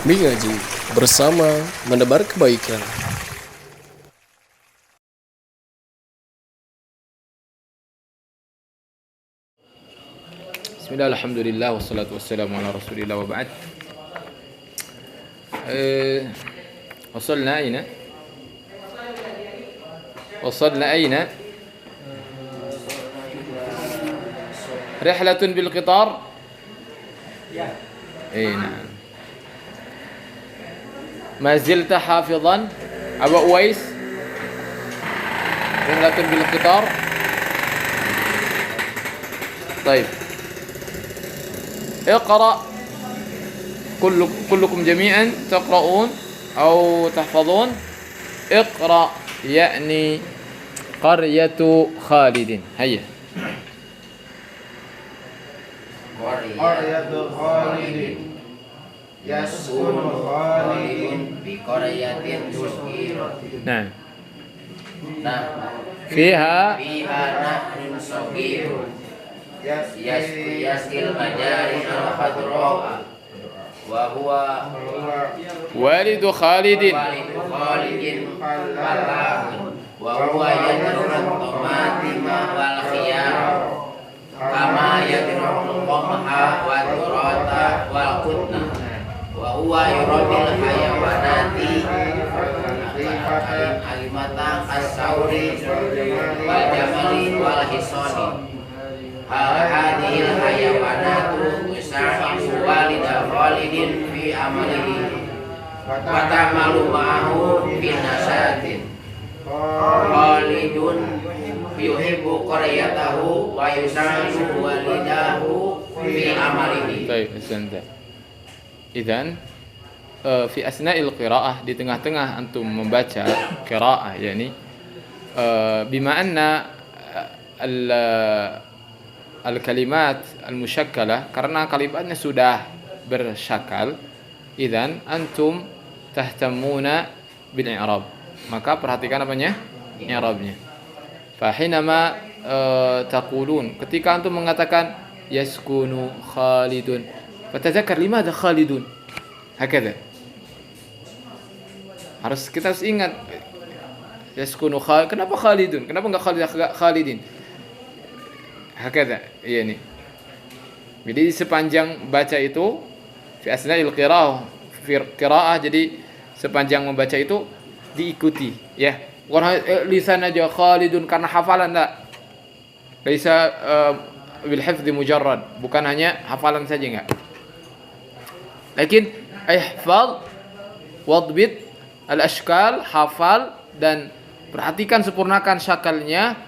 Mengaji bersama menebar kebaikan. Bismillah, alhamdulillah, wassalatu wassalamu ala rasulillah wa ba'd. وصلنا أين؟ رحلة بالقطار؟ إيه نعم. ما زلت حافظا أبا أويس؟ رحلة بالقطار؟ طيب، اقرأ كلكم جميعا تقرؤون أو تحفظون. اقرأ يعني قرية خالد. هيا. قرية خالد يسكن خالد بقرية صغيرة. نعم. فيها نهر صغير يسقي المجاري الخضراء وهو والد خالد فلاح وهو يزرع الطماطم والخيار كما يزرع القمح والذرة والقطن وهو يربي الحيوانات الحليمة كالثور والجمل والحصان. هذه الحيوانات تساعد والد خالد في عمله وتعمل معه في نشاط. خالد يحب قريته ويساعد والده في عمله. طيب استنى. إذن في أثناء القراءة di tengah-tengah antum membaca qiraah yani bima anna al-kalimat al-musyakkalah, karena kalimatnya sudah bersyakal, idzan antum tahtamuna bil i'rab, maka perhatikan apanya? I'rabnya. Fa hinama taqulun, ketika antum mengatakan yaskunu Khalidun, fatadzakkar limadha Khalidun hakadha, kita harus ingat yaskunu Khalid, kenapa Khalidun, kenapa enggak Khalidin hakadha. Iya nih. Jadi sepanjang baca itu fi asna'il qiraah, jadi sepanjang membaca itu diikuti ya. Bukan lisan aja Khalidun karena hafalan, enggak. Laisa bil hifdzi mujarrad, bukan hanya hafalan saja, enggak. Lakin ihfaz wadbit al-ashkal, hafal dan perhatikan, sempurnakan syakalnya,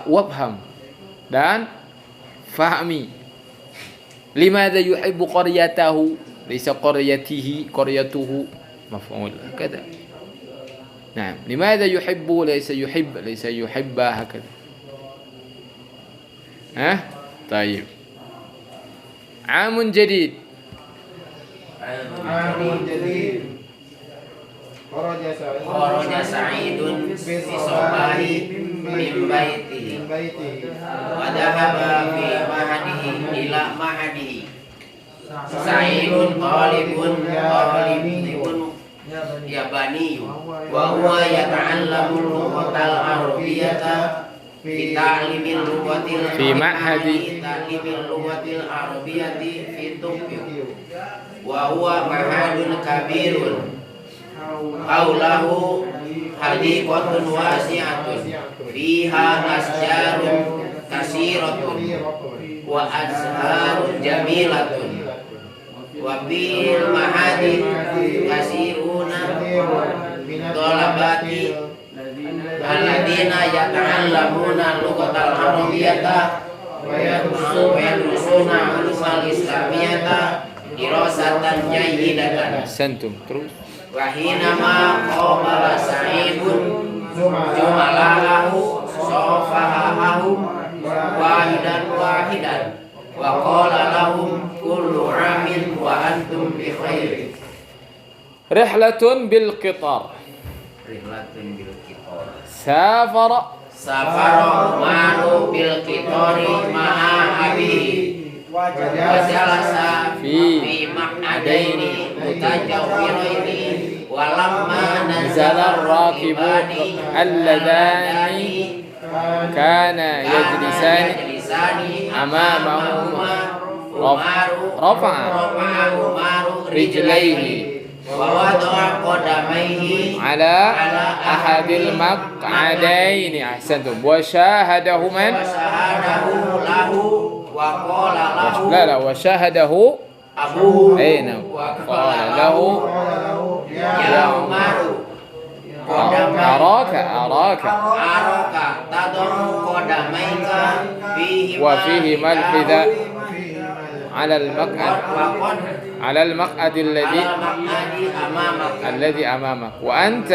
wabham dan fahmi. Limadha yuhibbu qaryatahu laysa qaryatuhu maf'ul hakadha. Naam, limadha yuhibbu laysa yuhibba hakadha. طيب. عام جديد. خرج سعيد في صباح من بيته وذهب في معهده إلى معهده. سعيد طالب ياباني وهو يتعلم اللغة العربية في تعليم اللغة العربية في طوكيو. وهو معهد كبير حوله حديقة واسعة فيها أشجار كثيرة وأزهار جميلة. وفي المعهد كثيرون طلبة الذين يتعلمون اللغة العربية ويدرسون علوم الإسلامية دراسة جيدة. Santum terus. وحينما قابل سعيد جملاءه صافحهم واحدا وقال لهم كل عام وأنتم بخير. رحلة بالقطار. سافر عمر بالقطار مع أبيه وجلس fi maq'adaini mutajawwiraini walamma nazala ar-rakibu alladhani kana yajlisani amamahuma rafa'a rijlaihi ووضع قدميه على أحد المقعدين أحسنتم وشاهده من؟ وشهده له وقال له لا وشاهده أبوه أين قال له يا عمر أراك أراك تضع قدميك وفيهما الحذاء على المقعد وقد الذي أمامك وأنت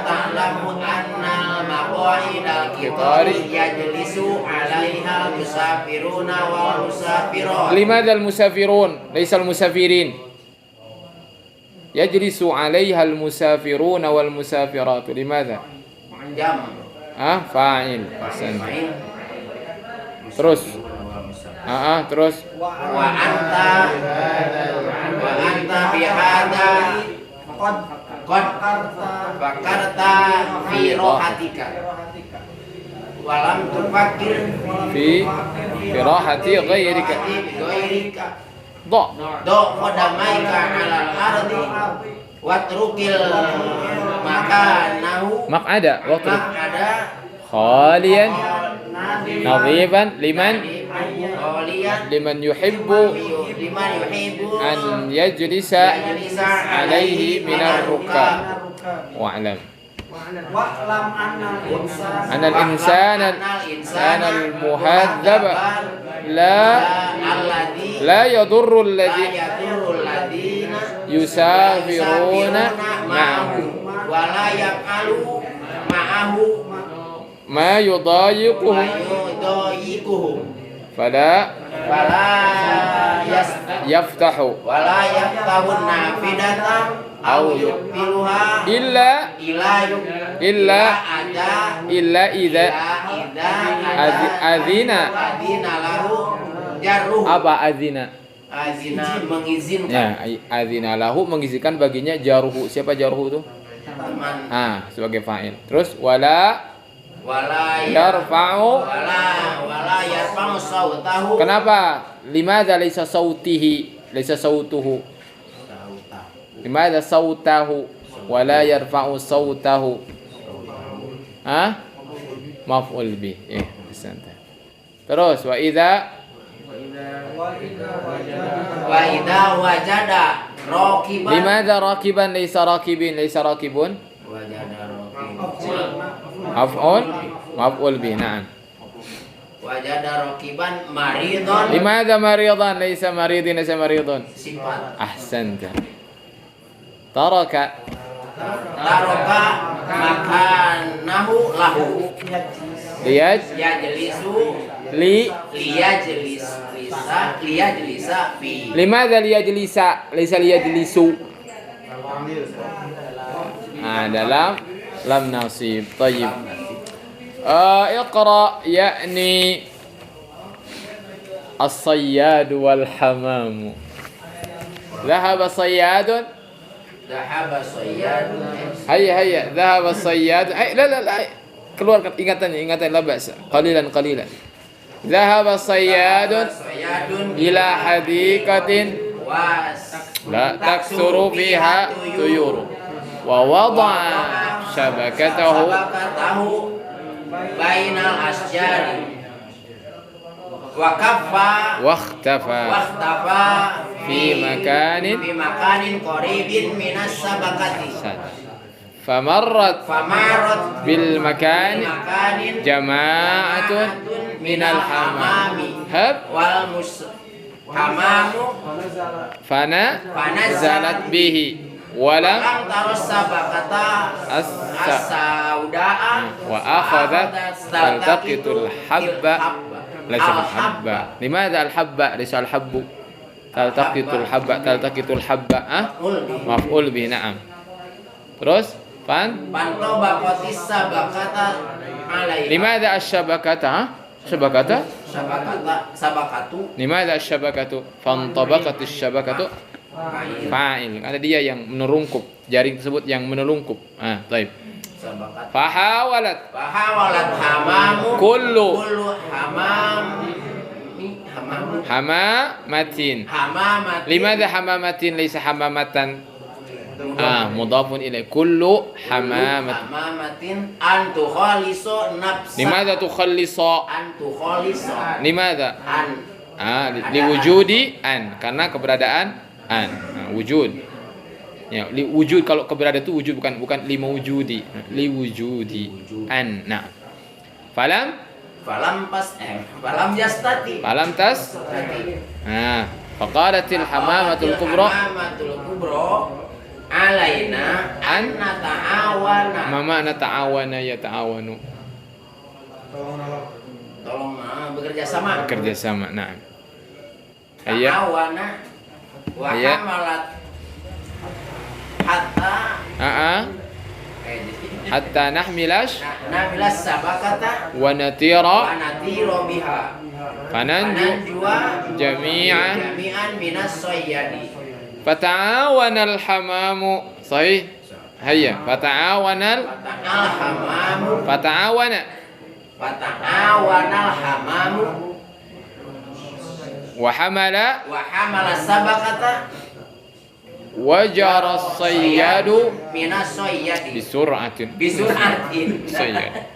تعلم أن المقاعد الكبار يجلس عليها المسافرون والمسافرات. لماذا المسافرون ليس المسافرين؟ يجلس عليها المسافرون والمسافرات لماذا؟ فاعل. terus terus wa anta bihada qad fakarta fi rohatika walam tufakir fi rahati ghairika do qadamaika ala al-ardi watrukil makanahu maq'ada khaliyan nadhiban liman yuhibbu an yajlisa alaihi minar rukab wa'lam anna al-insana al-muhadzaba la yadurru alladhina yusafiruna ma'ahu wa la yaqalu ma'ahu ma yudayiquhum fala yaftahu nafidatan aw yuqbiluha illa idza azina lahu jarruhu. Apa azina? Azina mengizinkan. Ya, azina lahu mengizinkan baginya jaruhu. Siapa jaruhu itu? Teman. Sebagai fa'il. Terus wala yarfa'u sautahu. Kenapa? Limadza laisa sautihi? Laisa sautuhu. Limadza sautahu wala yarfa'u sautahu? Maf'ul bih. Ahsanta. Terus wa idza wajada raqiban. Limadza raqiban laisa raqibin? Laisa raqibun? Wajada maf'ul bih. Na'am. Wajada raqiban maridun. Limadza maridan laisa maridin? Laisa maridun. Sifat. Ahsanta. Taraka makanahu lahu. Yajlisu liyajlisa fi. Limadza liyajlisa laisa liyajlisu? Dalam lam nasib. Tayyib. Iqra yakni as-sayyad wal hamam. Dhahaba sayyadun. Hayya dhahaba sayyad. La. Keluarkan ingatannya la ba'sa. Qalilan. Dhahaba sayyadun ila hadiqatin la taksuru fiha tuyuru wa wada'a syabakatahu bainal asjari wa ikhtafa fi makanin qaribin minas sabakati. Famarrat bil makan jama'atun minal hamami wal hamamu fanazalat bihi walam tarus sabakata as-sauda'a wa akhadhat taltaqitul habba laysa habba. Limadza al-habba laysa al-habbu? Taltaqitul habba maf'ul bihi. Na'am. Terus pantobakotis sabakata alaiha. Limadza asy-syabakata? Syabakata. Sabakatu Limadha syabakatu? Fantabaqatis syabakatu fa'il. Ada dia yang menerungkup, jaring tersebut yang menerungkup. Baik. sabakatu Fahawalat fahawalat hamamu kullu hamamatin. hamamat Limadha hamamatin laysa hamamatan? Mudhafun ilaih. Kullu hamamatin. hamamatin antu khalisu nafsa Limadha tukhallisa? antu khalisu Limadha? an Liwujudi an, karena keberadaan an. Wujud. Ya, wujud kalau keberadaan itu wujud, bukan lima wujudi. Liwujudi an. Nah. Falam falam yastati falam tas. Faqalatil hamamatul kubra hamamatul kubra alaina an nata'awana ma ma'na ta'awana ya ta'awanu? tolong bekerja sama Bekerja sama. Nah. Ayat ta'awana wa Ayat. hamalat hatta hatta nahmilash nabilas sabakata wa natira wa natiro biha fananju jami'an jami'an minas sayyadi fata'awana al-hamamu. Sahih. Hayya. Fata'awana al-hamamu fata'awana fata'awanal hamamu wa hamala wa hamala sabakata wajara as-sayyadu minas sayyadi bisur'atin. bisur'atin Sayyad.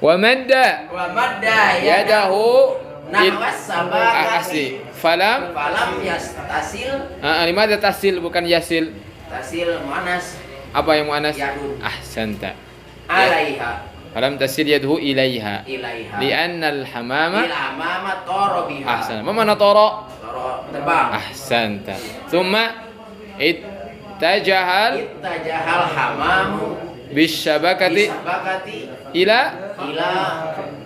Wa madda wa madda yadahu nahwas sabakati asli. Falam falam yastasil limadha tasil bukan yasil? tasil manas Apa yang muannas? Yadun. Ahsanta. alaiha Falam tasil yadhu ilaiha. ilaiha Lianna al-hamama il amama toro biha ahsan. Ma mana tara? toro terbang Ahsanta. Thumma ittajahal ittajahal hamamu bisyabakati bisabakati ila ila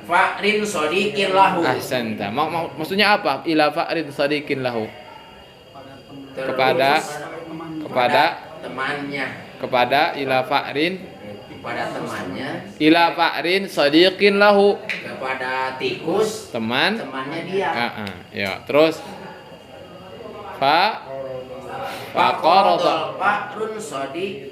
fa'rin sodikin lahu ahsanta. Maksudnya apa? Ila fa'rid sadiqin lahu. Kepada temannya kepada ila fa'rin kepada temannya ila fa'rin sadiqin lahu. kepada tikus Teman. temannya dia Ya, terus faqarada fa'run sodik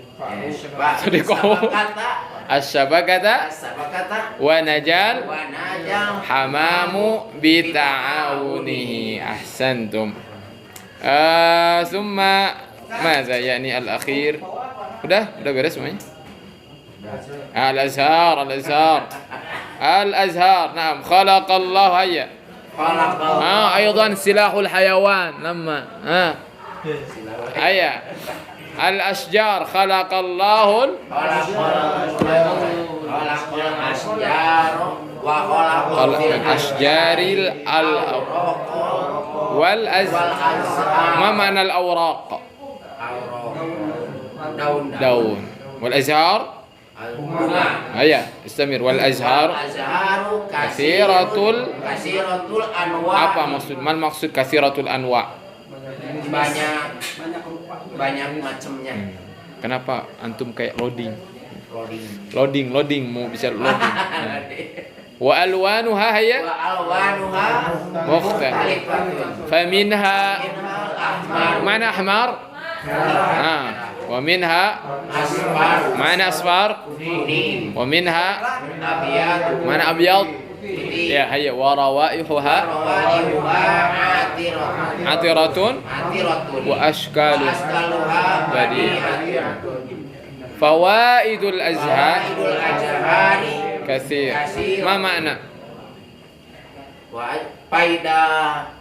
Sodikoh. kata asyabakata sabakata wa najal wa najal hamamu bita'awunihi. Ahsantum. Summa madza yani al-akhir? Udah beres semuanya? Al-azhar. Naam, khalaqallahu hayya. khalaqal Aydan silahul hayawan lama. Ayya. Al-asjar khalaqallahu khalaqal asjar wa khalaqal al-asjaril wal ma ma'na al-awraq? Daun. Wal azhar ayya istamir. Wal azhar azharu kathiratul anwa apa maksud? Mal maksud kathiratul anwa? banyak macamnya Kenapa antum kayak loading loading mau bicara loading? Wa alwanuha hayya wa alwanuha mukhtalif. Faminha mana ahmar? Wa minha asfar mana asfar? kuning Wa minha abiyad mana abyad? putih Ya hayya wa rawaihuha rawaihuha atiratun atiratun wa ashkalu askaluha badi'atun. Fawaidul azhar idul ajhari katsir. Ma makna?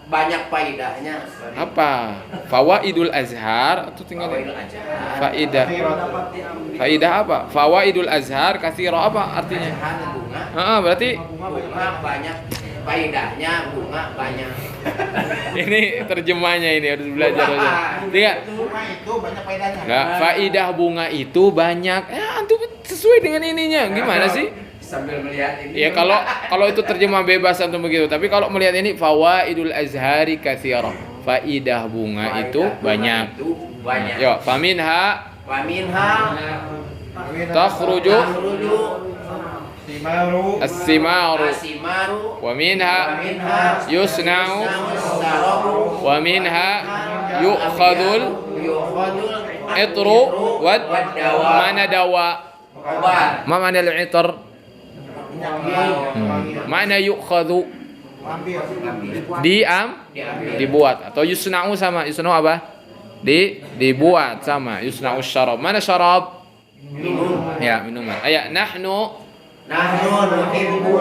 banyak faidahnya Apa? Fawaidul azhar atau tinggal faidul ajhar faidah? Faidah apa? Fawaidul azhar katsira apa artinya? bunga Berarti bunga banyak faidahnya bunga banyak ini terjemahnya ini harus belajar aja. Tiga. bunga itu banyak faidahnya Enggak, faidah bunga itu banyak. Antum sesuai dengan ininya. Gimana sih? sambil melihat ini Ya kalau itu terjemah bebas antum begitu. Tapi kalau melihat ini fawaidul azhari katsira. Faidah bunga itu banyak. Yo, faminha waminha takhruju as-simaru asimaru wa minha yusna'u sarabu wa minha yu'khadul yukhadul itru wad dawa. mana dawa obat ma mana al-itr mana yu'khadu dibuat atau yusna'u sama yusna'u apa dibuat sama yusna'u syarab mana syarab ya minuman ayat nahnu nuhibbu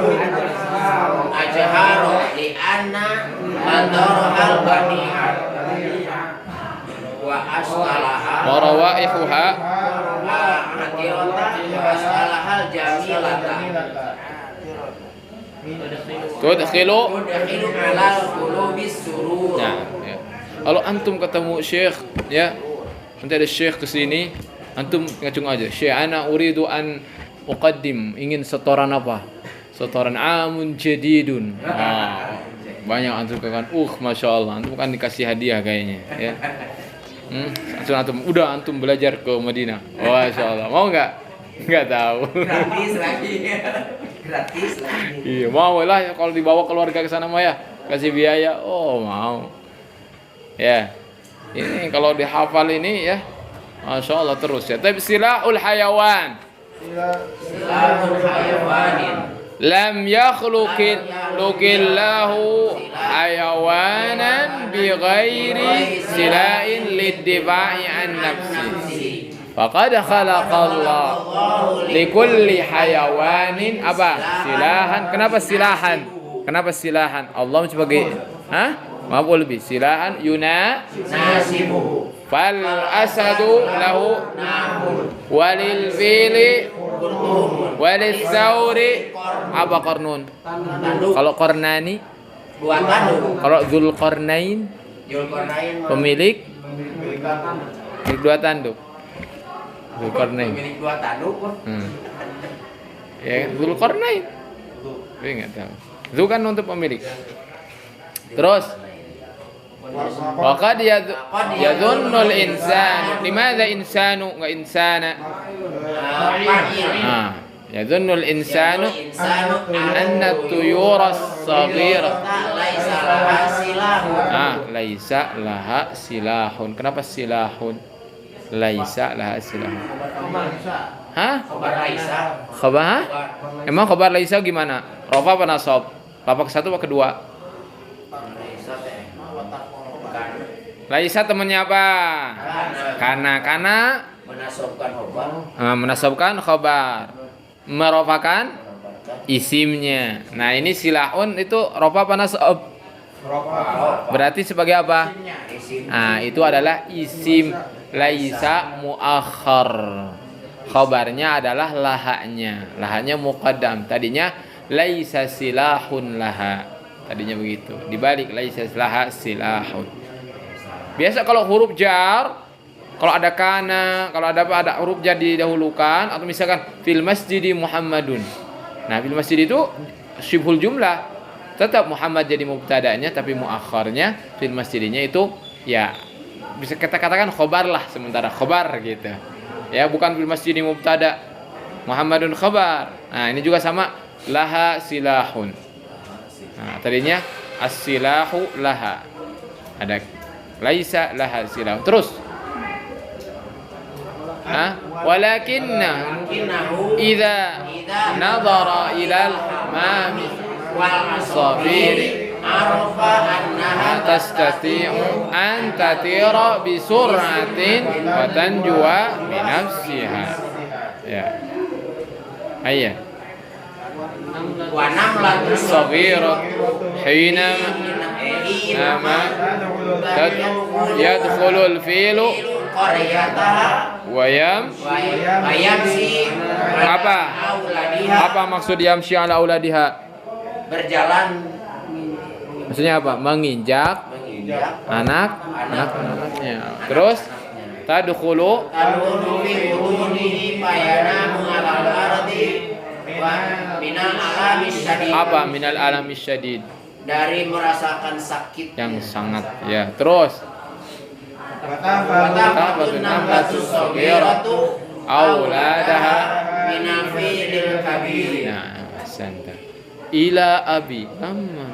ajharu li anna madarhal bani'ah wa asqalaha wa rawaihuha hatirata wa asqalahal jamilata tudkhilu tudkhilu alal qulubis surur. nah ya. Kalau antum ketemu syekh ya nanti ada syekh kesini antum ngacung aja syekh ana uridu an uqaddim ingin setoran apa setoran amun jadidun banyak antum kan masya Allah antum kan dikasih hadiah kayaknya ya antum udah antum belajar ke Madinah masya Allah mau nggak tahu Gratis lagi. Gratis lagi. iya mau lah kalau dibawa keluarga ke sana mah ya kasih biaya mau ya ini kalau dihafal ini ya masya Allah terus ya tapi silahul hayawan Silahul hayawanin lam yakhluqillahu hayawanan bighairi silain liddifa'i an nafsi faqad khalaqallah likulli hayawanin apa silahan kenapa silahan Allah sebagai maf'ul bi silahan nasibu fal asadu lahu walil fili walis sauri apa qarnun kalau qarnani dua tanduk kalau Dzulqarnain Zulkarnain pemilik dua tanduk Dzulqarnain pemilik dua tanduk ya Dzulqarnain tapi nggak tahu itu kan untuk pemilik terus waqad yadhunnul insanu limadha insanu enggak insana yadhunnul insanu anna tuyura as-saghira laisa laha silahun laisa laha silahun kenapa silahun laisa laha silahun khabar laisa khabar emang khabar laisa gimana rafa apa nasab lapak satu apa kedua laisa temannya apa karena menasabkan khabar menasabkan khabar merofakan isimnya nah ini silahun itu rofa apa nasab berarti sebagai apa itu adalah isim laisa muakhar khabarnya adalah lahanya muqaddam tadinya laisa silahun laha tadinya begitu dibalik laisa laha silahun biasa kalau huruf jar kalau ada kana kalau ada huruf jar didahulukan atau misalkan fil masjidi Muhammadun nah fil masjid itu syibhul jumlah tetap Muhammad jadi mubtada'nya tapi muakharnya fil masjidinya itu ya bisa kita katakan khobar lah sementara khobar gitu ya bukan fil masjidi mubtada Muhammadun khobar nah ini juga sama laha silahun nah tadinya as-silahu laha ada laisa laha silahun terus walakinna idza nadhara ilal hamami wal sabiri arfa annaha tastati'u an tatira bi sur'atin wa tanjuwa bi nafsiha ya ayya wa namlatu saghira hina nama yadkhulul fi'lu qaryataha wayam yamsi apa maksud yamsi ala auladiha berjalan maksudnya apa menginjak anaknya terus tadkhulu fi budunihi fayanamu alal ardi wa minal alamis syadid apa minal alamis syadid dari merasakan sakit yang sangat ya terus Watafatun namlatu saghiratu auladaha minal fi'lil kabir nah Ahsanta. Ila abi. Amma.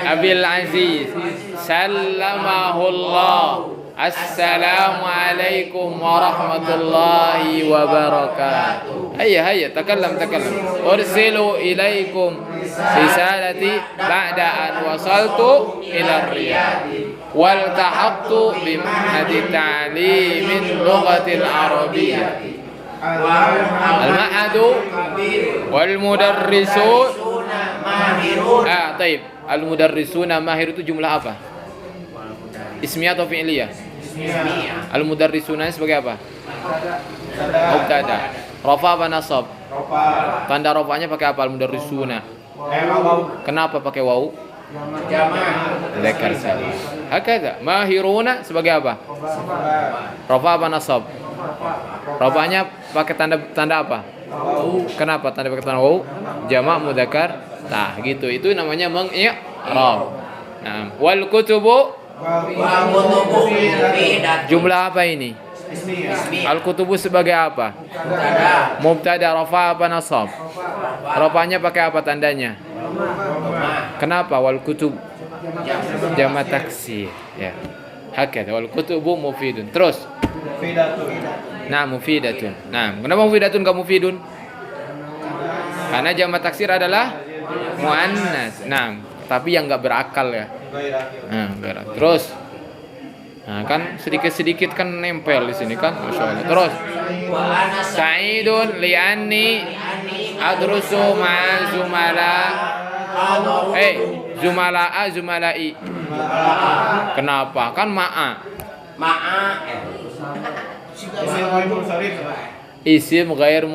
Abil Aziz. Sallamahullah. Assalamualaikum warahmatullahi wabarakatuh. Hayya, takallam. Ursilu ilaikum risalati ba'da an wasaltu ila Riyadh. Waltahaqtu bimahadi ta'limin lughatil arabiyyah. Al-ma'hadu wal mudarrisun taib. Al-mudarrisuna mahir itu jumlah apa? Ismiyah atau fi'liyah? Al-mudarrisuna sebagai apa? Mubtada. Rafa apa nasab? Tanda rafanya pakai apa? Al-mudarrisuna. Kenapa pakai wawu? Dzakar salim. Hakadha. Mahiruna sebagai apa? Rafa apa nasab? Rafanya pakai tanda apa? Kenapa tanda pakai tanda wawu? Jamak mudzakkar. Nah, gitu. Itu namanya mengi'rab. Nah, wal kutubu jumlah apa ini? Al-kutubu sebagai apa? Mubtada. Rafa apa nasab? Rafanya pakai apa tandanya? Kenapa? Wal kutub jamak taksir. Ya. Hakadha wal kutubu mufidun. Terus. Nah, mufidatun. Nah, kenapa mufidatun enggak mufidun? Karena jamak taksir adalah muannas. Nah, tapi yang enggak berakal ya. Nah, terus. Nah, kan sedikit-sedikit kan nempel di sini kan, masyaallah. Terus. Sa'idun li'anni adrusu ma'a zumala. Zumala'a zumalai. Kenapa? Kan ma'a. Isim ghair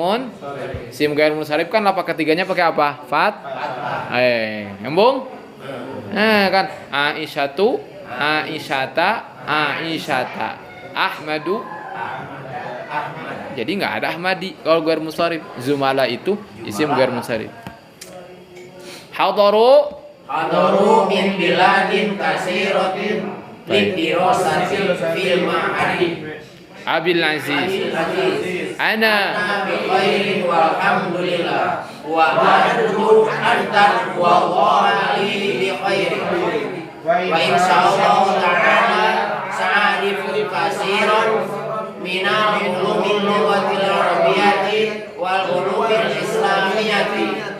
munsharif kan lapak ketiganya pakai apa? Fat. Nyambung? Nah, kan Aisyatu, Aisyata, Ahmadu. Jadi enggak ada Ahmadi kalau ghair munsharif. Zumala itu isim ghair munsharif. Hadaru min biladin kasiratin lidirasati fil ma'hadi. Abil Aziz. Ana bi khairin walhamdulillah wa ad'u anta wallahi bi khairin. Wa insyaallah ta'ala sa'arifu katsiran min ulumil lughatil arabiyyati wal ulumil islamiyyati.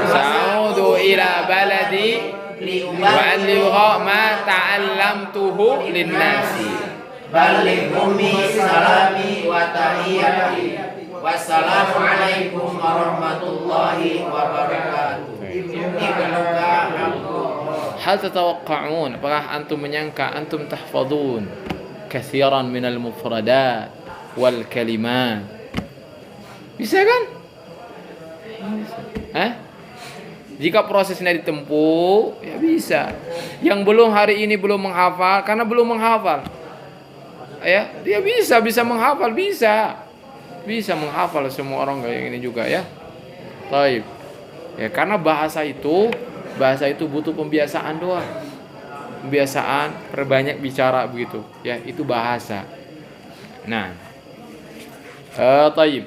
Sa'udu ila baladi li'uballigha ma ta'allamtuhu lin-nasi. Baligh ummi salami wa tahiyyati. Wassalamualaikum warahmatullahi wabarakatuh. Hal tatawaqqa'un, apakah antum menyangka antum tahfadun katsiran minal mufradat wal kalimat? Bisa kan? Jika prosesnya ditempuh, ya bisa. Yang belum hari ini belum menghafal karena belum menghafal. Ya, dia bisa menghafal, bisa menghafal semua orang kayak ini juga ya. Baik. Ya, karena bahasa itu butuh pembiasaan doang. Pembiasaan, perbanyak bicara begitu. Ya, itu bahasa. Nah. Baik.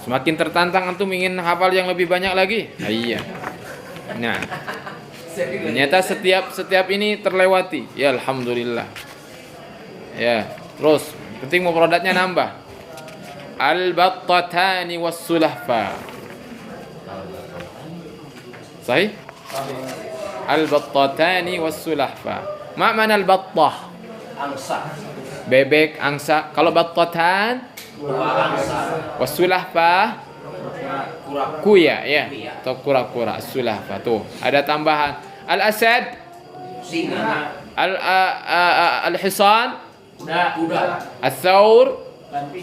Semakin tertantang antum ingin hafal yang lebih banyak lagi. Iya. Nah. Ternyata setiap ini terlewati. Ya, alhamdulillah. Ya, terus penting mufradatnya nambah. Al-battatani was-sulahfa. Sahih? Al-battatani was-sulahfa. Ma mana al-battah? Angsa. Bebek, angsa. Kalau battatan? Angsa. Was-sulahfa? Kuya, ya. Atau kura-kura. Sulahfa. Tuh, ada tambahan. Al-asad? Singa. Al-hisan? Kuda. Al-thawr? Sapi.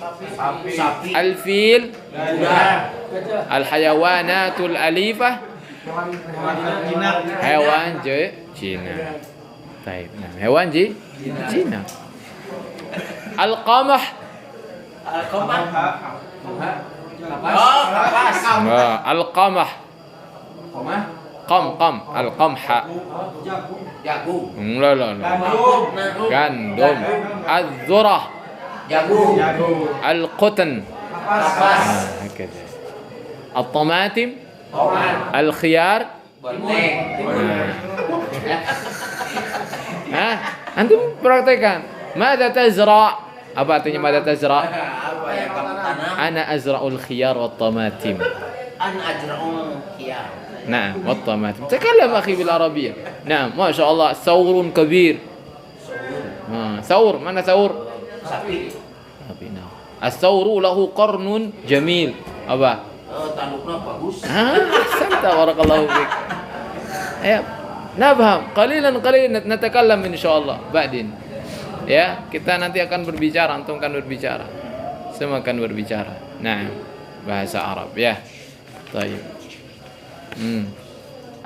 Al-fil? Kuda. Al-hayawanatul alifah? Hewan Cina. Baik. Nah, hewan Cina. Al-qamah? Al-qamah. Qam. Al-qamha. Jagung. La. Gandum. Az-zurah. Jagung. Al-qutn. هكذا. الطماطم Tomat. الخيار Benteng. antum praktekkan. Mada tazra? Apa artinya mada tazra? Apa yang kamu tanam? Ana azra'ul khiyar wat tamatim. An ajra'un khiyar. نعم والطماطم. تكلم أخي بالعربية. نعم ما شاء الله ثور كبير. ثور mana ثور؟ Sapi. Sapi. Nah. الثور له قرن جميل. Apa? Tanduknya bagus. أحسنت بارك الله فيك. Ya. نفهم قليلا نتكلم إن شاء الله بعدين. Ya, kita nanti akan berbicara, antum akan berbicara. Semua akan berbicara. Nah, bahasa Arab ya. Baik.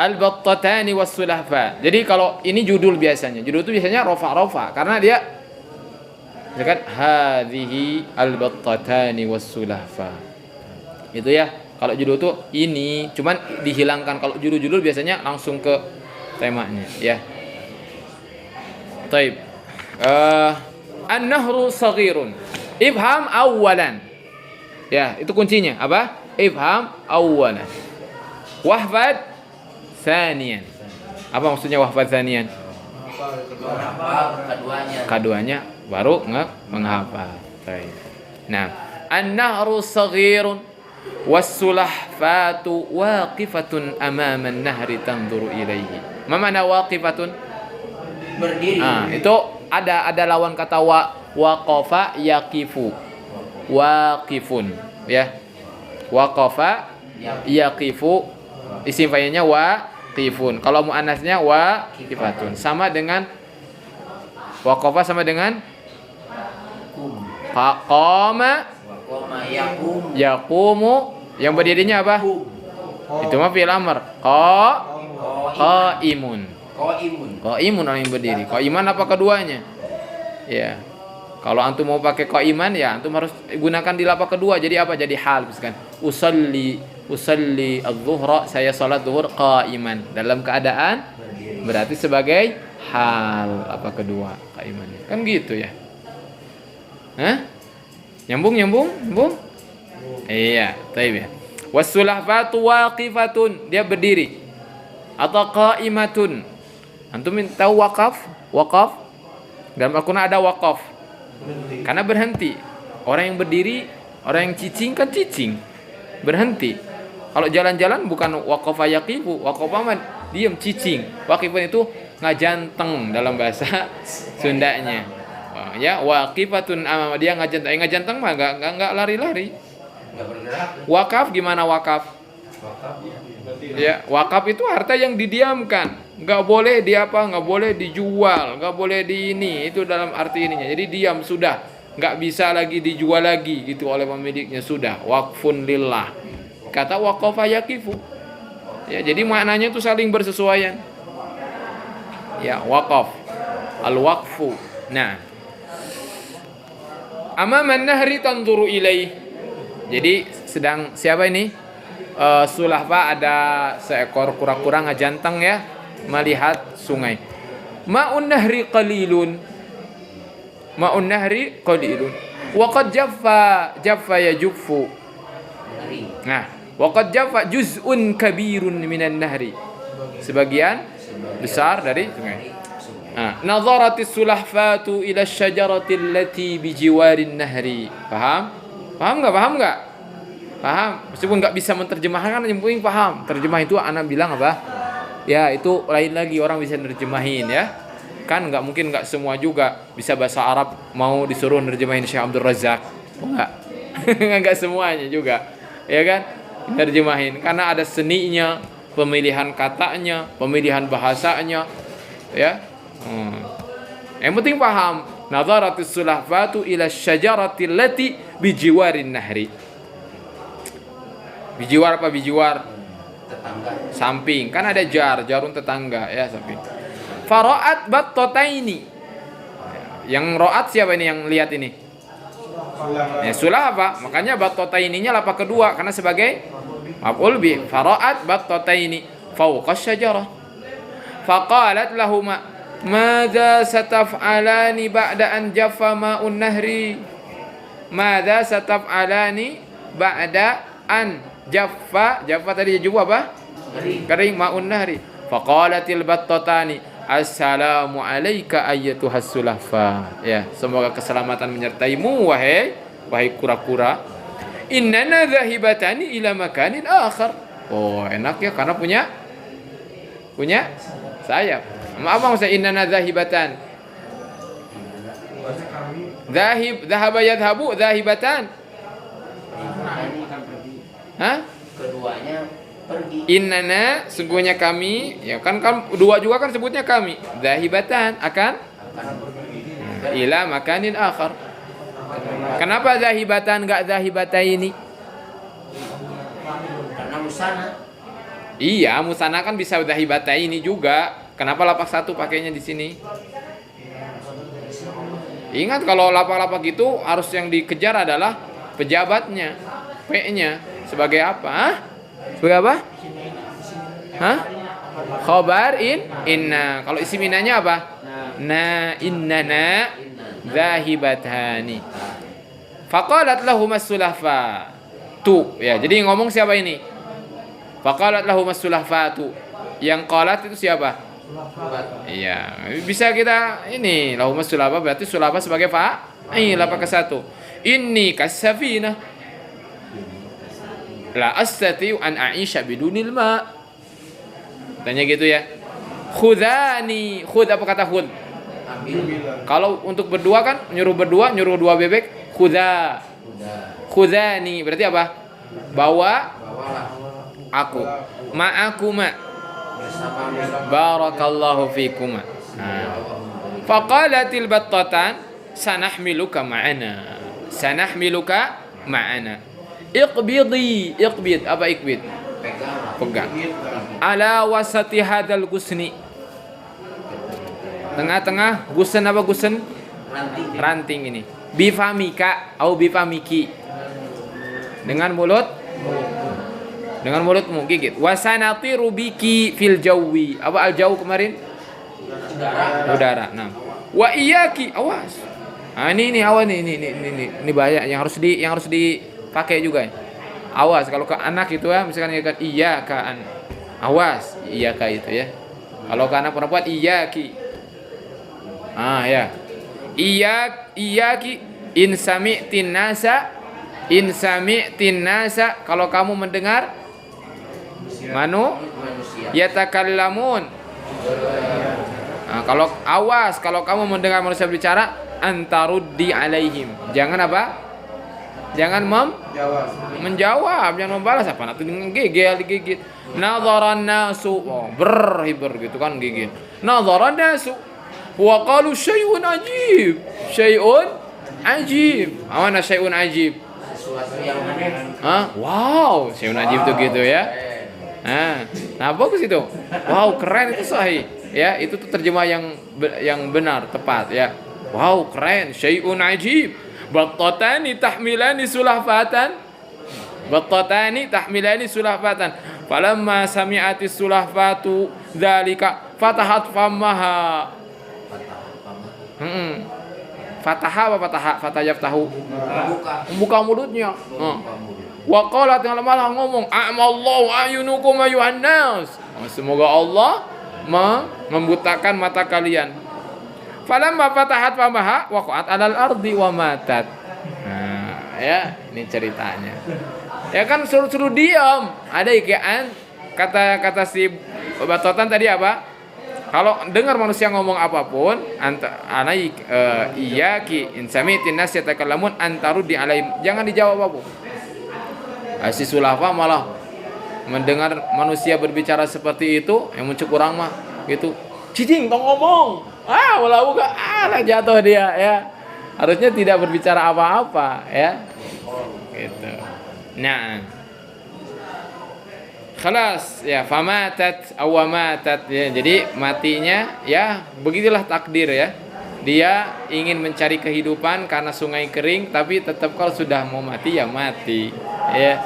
Al-battatani was-sulahfa. Jadi kalau ini judul biasanya. Judul itu biasanya rofa karena dia kan hadhihi al-battatani was-sulahfa. Itu ya. Kalau judul itu ini cuman dihilangkan. Kalau judul-judul biasanya langsung ke temanya ya. Baik. An-nahru saghirun. Ifham awalan. Ya, itu kuncinya. Apa? Ifham awalan. Wahfad thaniyan. Apa maksudnya wahfad thaniyan? Menghafal keduanya. Keduanya baru menghafal. Baik. Nah, an-nahru saghirun was-sulahfatu waqifatun amama an-nahri tanzuru ilaihi. Ma mana waqifatun? Berdiri. Itu ada lawan kata waqafa yaqifu. Waqifun ya. Waqafa yaqifu isim fa'ilnya waqifun. Kalau muannasnya waqifatun. Sama dengan waqafa sama dengan qama Waqama yakum. yaqumu. Yang berdirinya apa? Itu mah fi'il amr. Qaimun. Qaimun orang yang berdiri. Qaiman apa keduanya? Ya. Kalau antum mau pakai qaiman ya antum harus gunakan di lapak kedua. Jadi apa? Jadi hal misalkan usalli adz-dzuhra, saya salat zuhur qaiman, dalam keadaan berarti sebagai hal apa kedua qaimannya. Kan gitu ya. Hah? Nyambung? Iya, baik ya. Was-sulahfatu waqifatun, dia berdiri. Atau qaimatun. Antum tahu waqaf? Waqaf? Dalam Al-Qur'an ada waqaf. Karena berhenti. Orang yang berdiri, orang yang cicing kan cicing. Berhenti. Kalau jalan-jalan bukan waqafa yaqifu, waqafa mah diam cicing. Waqifun itu ngajanteng dalam bahasa Sundanya. Ya, waqifatun amama, dia ngajanteng. Ngajanteng mah enggak lari-lari. Enggak bergerak. Wakaf gimana wakaf? Ya, wakaf itu harta yang didiamkan. Nggak boleh nggak boleh dijual, nggak boleh di ini. Itu dalam arti ininya. Jadi diam sudah, nggak bisa lagi dijual lagi gitu oleh pemiliknya, sudah. Waqfun lillah. Kata waqafa yaqifu. Ya, jadi maknanya itu saling bersesuaian. Ya, waqaf. Al-waqfu. Nah. Amaman nahri tanzuru ilaih. Jadi sedang siapa ini? Sulahfa ada seekor kura-kura ngajanteng ya, melihat sungai. Ma'un nahri qalilun. Ma'un nahri qalilun. Wa qad jaffa yajuffu. Nah, wa qad jaffa juz'un kabirun minan nahri. Sebagian besar dari sungai. Nadharatis sulahfatu ila syajarati allati bijiwarin nahri. Paham? Paham enggak? Paham? Meskipun nggak bisa menerjemahkan, yang penting paham. Terjemah itu anak bilang apa? Ya itu lain lagi, orang bisa nerjemahin ya. Kan nggak mungkin nggak semua juga bisa bahasa Arab mau disuruh nerjemahin Syekh Abdul Razak. Enggak. Nggak semuanya juga. Ya kan? Nerjemahin karena ada seninya, pemilihan katanya, pemilihan bahasanya. Ya. Yang penting paham. Nadharatis sulahfatu ila syajarati allati bijiwarin nahri. Bijiwar apa bijiwar? Tetangga. Samping. Kan ada jarun tetangga ya, samping. Fara'at battataini. Yang ro'at siapa ini yang lihat ini? Ya sulah apa? Makanya battataininya lapak kedua karena sebagai maf'ul bi. Fara'at battataini fawqa syajarah. Faqalat lahumma madza sataf'alani ba'da an jaffa ma'un nahri? Madza sataf'alani ba'da an jaffa tadi juba apa? Kering ma'un nahri. Faqalatil battatani assalamu alayka ayyatuhas sulahfa. Ya, semoga keselamatan menyertaimu wahai kura-kura. Innana dhahibatani ila makanin akhar. Oh, enak ya karena punya sayap. Apa maksudnya innana dhahibatan? Dhahaba yadhabu dhahibatan. Hah? Keduanya pergi. Innana sungguhnya kami, ya kan dua juga kan sebutnya kami. Dhahibatan akan ila makanin akhar. Kenapa dhahibatan enggak dhahibataini? Karena musana. Iya, musana kan bisa dhahibataini juga. Kenapa lapak satu pakainya di sini? Ingat kalau lapak-lapak itu harus yang dikejar adalah pejabatnya, P-nya. Sebagai apa? Hah? Sebagai apa? Hah? Khobar inna. Kalau isim innanya apa? Na innana dhahibatani. Faqalat lahumas sulahfa. Tu. Ya, jadi ngomong siapa ini? Faqalat lahumas sulahfatu. Yang qalat itu siapa? Iya, bisa kita ini lahumas sulahfa berarti sulahfa sebagai fa'il apa ke satu. Inni kasafina. La astati'u an a'isha bidunil ma. Tanya gitu ya. Khudani. Khud apa kata khud? Kalau untuk berdua kan nyuruh dua bebek. Khudha. Khudani berarti apa? Bawa aku. Ma'aku ma. Barakallahu fikuma. Faqalatil battatan sanahmiluka ma'ana. Sanahmiluka ma'ana. Iqbidi. Iqbid apa iqbid? Pegang. Ala wasati hadal gusni. Tengah-tengah gusen apa gusen? Ranting ini. Bifamika atau bifamiki. Dengan mulutmu gigit. Wasanatiru biki fil jawi. Apa al jauh kemarin? Udara. Nah. Wa iyaki, awas. Ah ini awas ini bahaya yang harus dipakai juga. Awas kalau ke anak itu ya, misalkan ya iyyaka an. Awas, iyyaka itu ya. Kalau ke anak perempuan iyyaki. Ah ya. Iyyaki in sami'tin nasa kalau kamu mendengar yatakallamun. Nah, kalau kamu mendengar manusia bicara antaruddi alaihim. Jangan apa? Jangan menjawab, jangan membalas apa nanti dengan digigit. Nadharan nasu, berhibur gitu kan gigit. Nadharan nasu wa qalu syai'un ajib. Mana syai'un ajib? Sesuatu yang aneh. Hah? Wow, syai'un ajib tuh gitu ya. Nah bagus itu. Wow, keren itu sahih. Ya, itu tuh terjemah yang benar, tepat ya. Wow, keren. Syai'un ajib. Battatani tahmilani sulahfatan. Falamma sami'atis sulahfatu dzalika fatahat fammaha. Fataha apa fataha? Fatayaftahu. Buka mulutnya. Wa qalat yang malah ngomong, "A'mallahu ayunukum ayuhan nas." Semoga Allah membutakan mata kalian. Falamma fatahat famaha waqa'at 'alal ardi wa matat. Nah, ya, ini ceritanya. Ya kan suruh diam. Ada ikaan kata si Batotan tadi apa? Kalau dengar manusia ngomong apapun, iyyaki in sami'tin nas yatakallamun antaruddi alaihim. Jangan dijawab apa. Si Sulahfa malah mendengar manusia berbicara seperti itu, yang muncul kurang mah gitu. Cicing tong ngomong. Malah buka jatuh dia ya. Harusnya tidak berbicara apa-apa ya. Gitu. Nah. Khalas ya, famatat awamatat ya. Jadi matinya ya begitulah takdir ya. Dia ingin mencari kehidupan karena sungai kering, tapi tetap kalau sudah mau mati ya mati ya.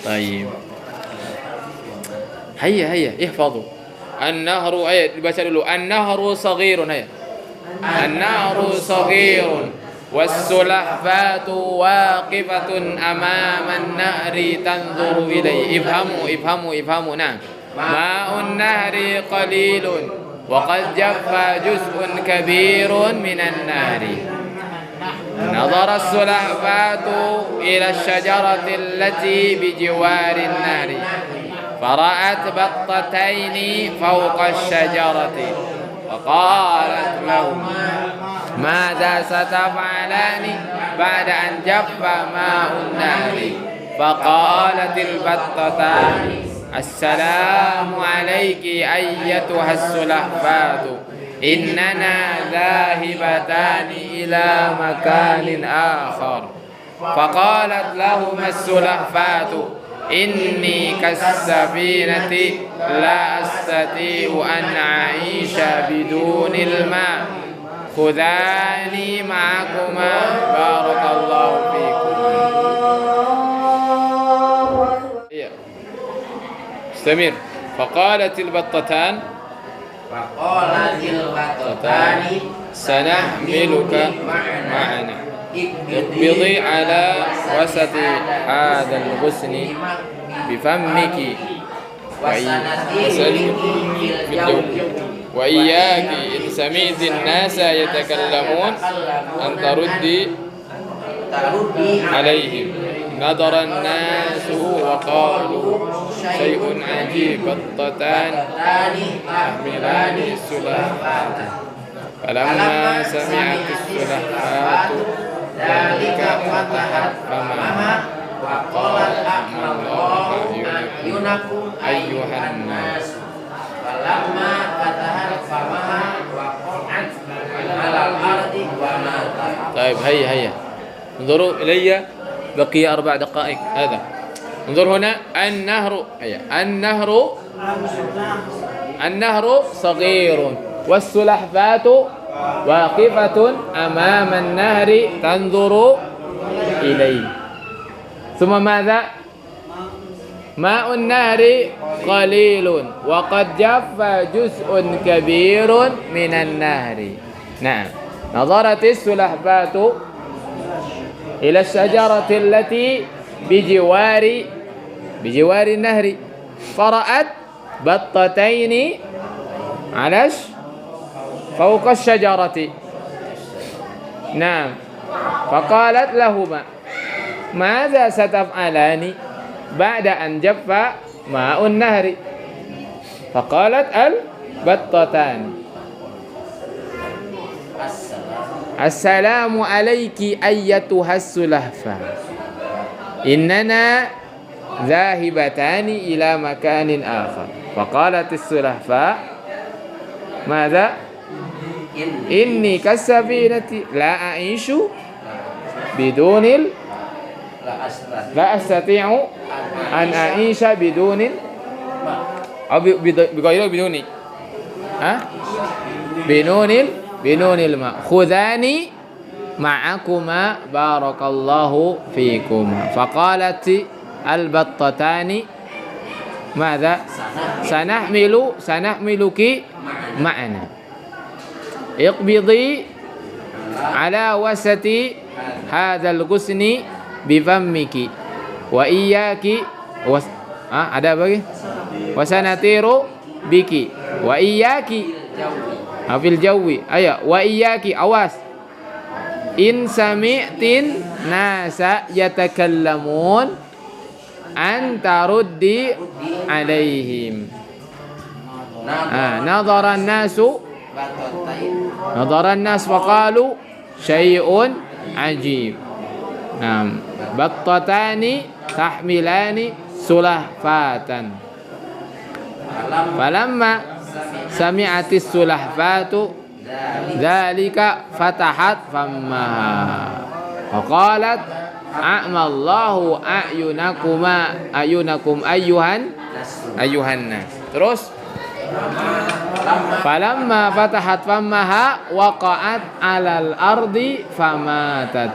Baik. Hayya ihfadhu. An-nahru dibaca dulu. An-nahru saghirun An-nahru saghirun والسلحفاة واقفة أمام النهر تنظر إليه. افهموا نعم. ماء النهر قليل وقد جف جزء كبير من النهر. نظر السلحفاة إلى الشجرة التي بجوار النهر فرأت بطتين فوق الشجرة فقالت لهما ماذا ستفعلان بعد أن جف ماء النهر؟ فقالت البطتان السلام عليك أيتها السلحفاة إننا ذاهبتان إلى مكان آخر. فقالت لهما السلحفاة إني كالسفينة لا أستطيع أن أعيش بدون الماء خذاني معكما بارك الله فيكما. استمر. فقالت البطتان سنحملك معنا اقبضي على وسط هذا الغصن بفمك وسلك في الجو وإياك إن سمعت الناس يتكلمون أن تردي عليهم. نظر الناس وقالوا شيء عجيب بطتان تحملان السلحفاة. فلما سمعت السلحفاة ذلك فتحت فمها وقالت أعمى الله أعينكم أيها الناس. فلما فتحت فمها وقعت على الأرض وماتت. طيب هيا انظروا إلي بقي 4 دقائق. هذا انظر هنا النهر صغير والسلحفاة واقفة أمام النهر تنظر إليه. ثم ماذا؟ ماء النهر قليل وقد جف جزء كبير من النهر. نعم. نظرت السلحفاة إلى الشجرة التي بجوار النهر فرأت بطتين فوق الشجرة. نعم. فقالت لهما ماذا ستفعلان بعد أن جف ماء النهر؟ فقالت البطتان السلام عليك أيتها السلحفاة إننا ذاهبتان إلى مكان آخر. فقالت السلحفاة ماذا؟ إني كالسفينة لا أعيش بدون لا أستطيع أن أعيش بدون أو بغير بدون الماء خذاني معكما بارك الله فيكما. فقالت البطتان ماذا؟ سنحملك معنا اقبضي على وسط هذا الغصن بفمك وإياك ada apa lagi? Wasanatiru biki wa iyyaki fil jawi. Ayo wa iyyaki, awas. In sami'tin nasa yatakallamun anta ruddi alaihim. Nadhara an-nas faqalu syai'un ajib. Naam. Battatani tahmilani sulahfatan. Falamma sami'atis sulahfatu dzalika fatahat fammaha faqalat a'ma Allahu ayunakum ayyuhan nas. Terus falamma fatahat fammaha waqa'at 'alal ardi famatat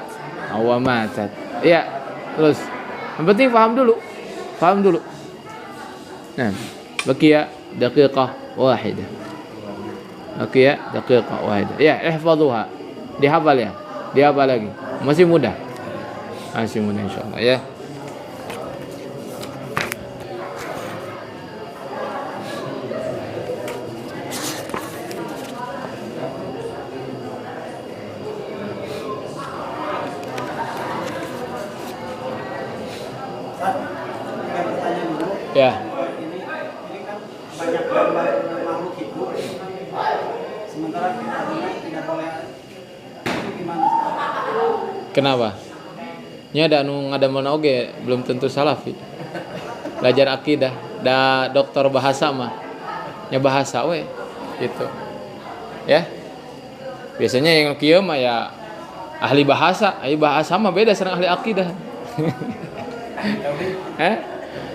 wa matat. Ya, terus yang penting paham dulu. Nah, baqiya daqiqah wahidah. Ya, ihfazuha. Dihafal ya. Dia apa lagi? Masih muda. Masih muda insyaallah ya. Ya. Ini kan banyak gambar makhluk hidup, sementara kita tidak boleh. Itu gimana? Kenapa? Nya ada anu ngadamel oge belum tentu salafi. Belajar akidah, da doktor bahasa mah. Nya bahasa we gitu. Ya. Biasanya yang kieu mah ya ahli bahasa mah beda sareng ahli akidah.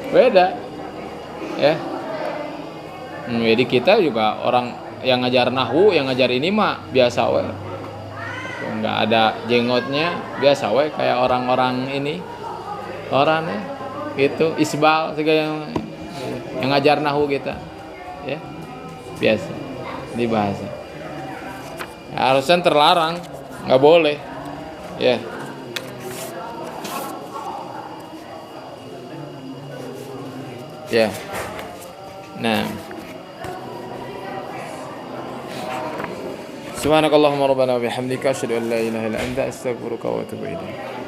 Beda. Ya. Jadi kita juga orang yang ngajar nahwu, yang ngajar ini mah biasa we. Enggak ada jenggotnya, biasa we kayak orang-orang ini. Orang ya. Gitu, isbal segala yang ngajar nahwu kita. Ya. Biasa di bahasa. Harusnya terlarang, nggak boleh. Ya. Ya. Nah. Subhanakallahumma rabbana wa bihamdika asyhadu an la ilaha illa anta astaghfiruka wa atubu ilaik.